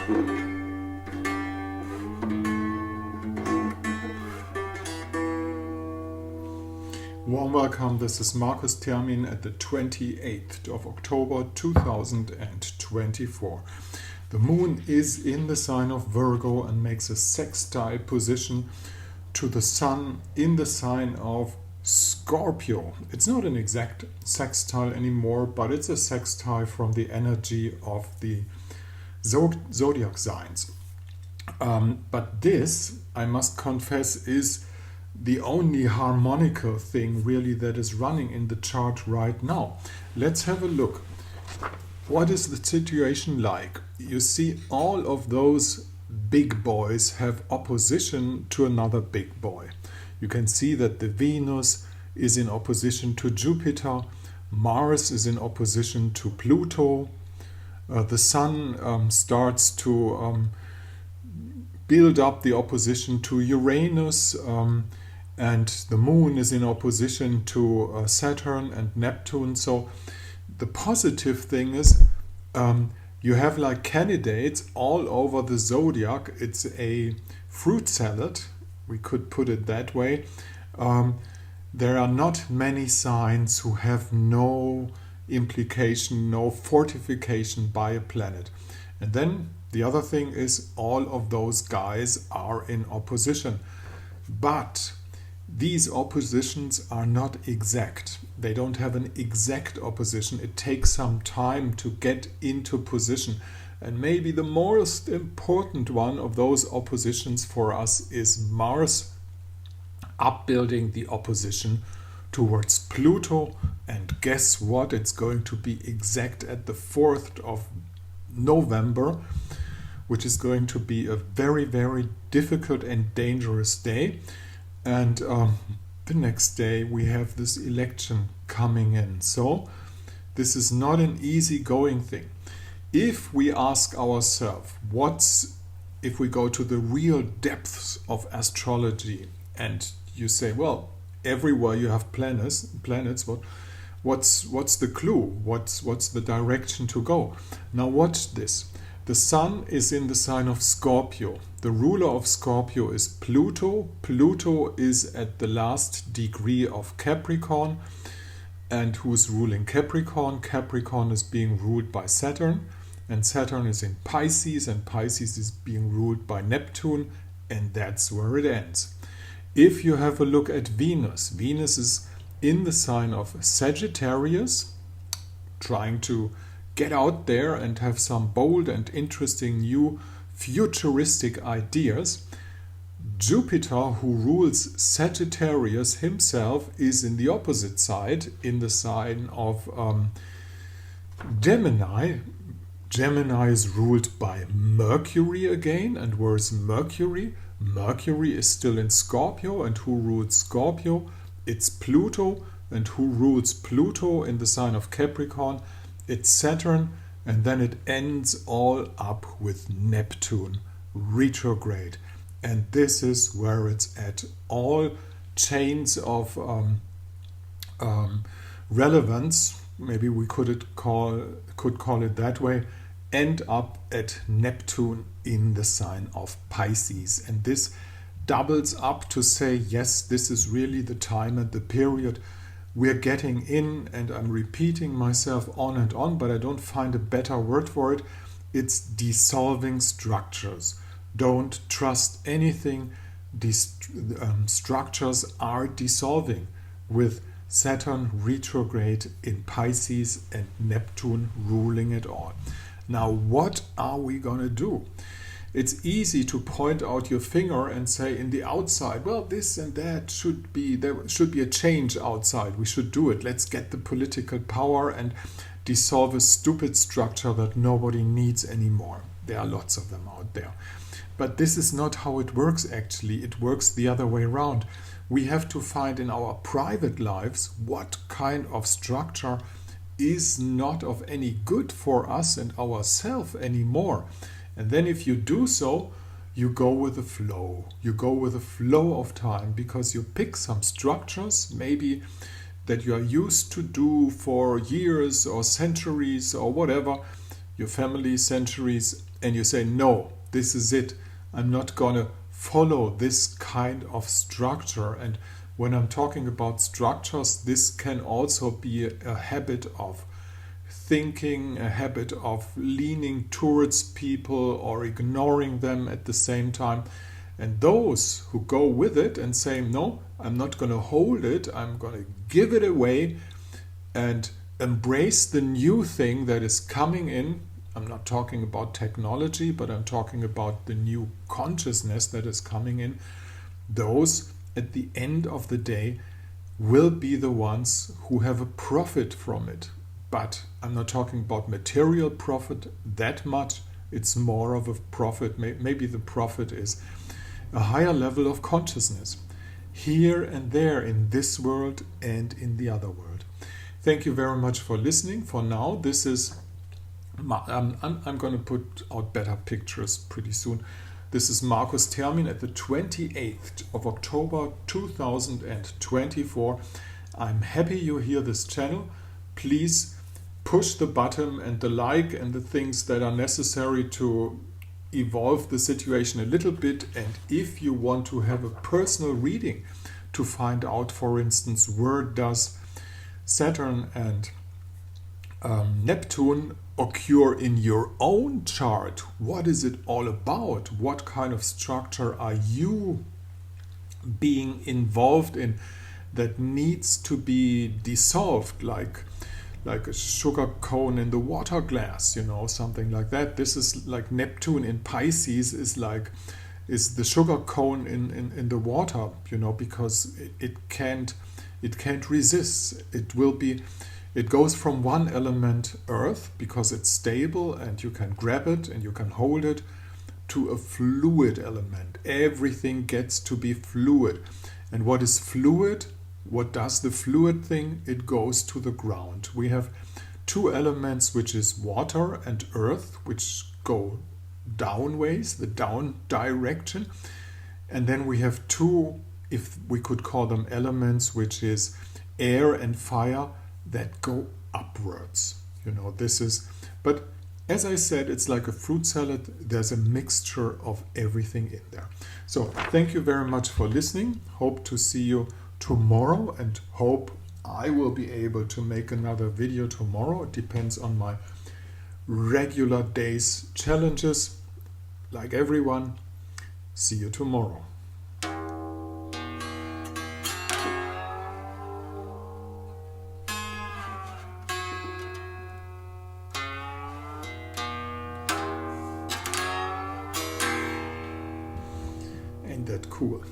Warm welcome, this is Marcus Termin at the 28th of October 2024. The moon is in the sign of Virgo and makes a sextile position to the sun in the sign of Scorpio. It's not an exact sextile anymore, but it's a sextile from the energy of the zodiac signs. But this, I must confess, is the only harmonical thing really that is running in the chart right now. Let's have a look. What is the situation like? You see, all of those big boys have opposition to another big boy. You can see that the Venus is in opposition to Jupiter, Mars is in opposition to Pluto, the Sun starts to build up the opposition to Uranus, and the Moon is in opposition to Saturn and Neptune. So the positive thing is you have like candidates all over the zodiac. It's a fruit salad, we could put it that way. There are not many signs who have no implication, no fortification by a planet. And then the other thing is all of those guys are in opposition. But these oppositions are not exact. They don't have an exact opposition. It takes some time to get into position. And maybe the most important one of those oppositions for us is Mars upbuilding the opposition towards Pluto. And guess what? It's going to be exact at the 4th of November, which is going to be a very, very difficult and dangerous day. And the next day we have this election coming in. So this is not an easy going thing. If we ask ourselves, if we go to the real depths of astrology, and you say, well, everywhere you have planets, what's the clue? What's the direction to go? Now watch this. The Sun is in the sign of Scorpio. The ruler of Scorpio is Pluto. Pluto is at the last degree of Capricorn. And who's ruling Capricorn? Capricorn is being ruled by Saturn. And Saturn is in Pisces. And Pisces is being ruled by Neptune. And that's where it ends. If you have a look at Venus, Venus is in the sign of Sagittarius, trying to get out there and have some bold and interesting new futuristic ideas. Jupiter, who rules Sagittarius himself, is in the opposite side, in the sign of Gemini. Gemini is ruled by Mercury again. And where's Mercury? Mercury is still in Scorpio. And who rules Scorpio? It's Pluto. And who rules Pluto in the sign of Capricorn? It's Saturn, and then it ends all up with Neptune retrograde. And this is where it's at. All chains of relevance, maybe we could call it that way, end up at Neptune in the sign of Pisces. And this doubles up to say, yes, this is really the time and the period we're getting in, and I'm repeating myself on and on, but I don't find a better word for it. It's dissolving structures. Don't trust anything. These structures are dissolving with Saturn retrograde in Pisces and Neptune ruling it all. Now, what are we going to do? It's easy to point out your finger and say in the outside, well, this and that there should be a change outside. We should do it. Let's get the political power and dissolve a stupid structure that nobody needs anymore. There are lots of them out there. But this is not how it works actually. It works the other way around. We have to find in our private lives what kind of structure is not of any good for us and ourselves anymore. And then if you do so, you go with the flow. You go with the flow of time because you pick some structures, maybe that you are used to do for years or centuries or whatever, your family centuries, and you say, no, this is it. I'm not gonna follow this kind of structure. And when I'm talking about structures, this can also be a habit of thinking, a habit of leaning towards people or ignoring them at the same time. And those who go with it and say, no, I'm not going to hold it, I'm going to give it away and embrace the new thing that is coming in. I'm not talking about technology, but I'm talking about the new consciousness that is coming in. Those, at the end of the day, will be the ones who have a profit from it. But I'm not talking about material profit that much. It's more of a profit. Maybe the profit is a higher level of consciousness here and there in this world and in the other world. Thank you very much for listening. For now, this is I'm going to put out better pictures pretty soon. This is Markus Termin at the 28th of October 2024. I'm happy you hear this channel. Please push the button and the like and the things that are necessary to evolve the situation a little bit. And if you want to have a personal reading to find out, for instance, where does Saturn and Neptune occur in your own chart, what is it all about? What kind of structure are you being involved in that needs to be dissolved, like a sugar cone in the water glass, something like that. This is like Neptune in Pisces is the sugar cone in the water, because it can't resist. It goes from one element, earth, because it's stable and you can grab it and you can hold it, to a fluid element. Everything gets to be fluid. And what is fluid? What does the fluid thing? It goes to the ground. We have two elements, which is water and earth, which go downways, the down direction. And then we have two, if we could call them elements, which is air and fire, that go upwards. But as I said, it's like a fruit salad. There's a mixture of everything in there. So thank you very much for listening. Hope to see you tomorrow, and hope I will be able to make another video tomorrow. It depends on my regular days challenges. Like everyone, see you tomorrow. Ain't that cool?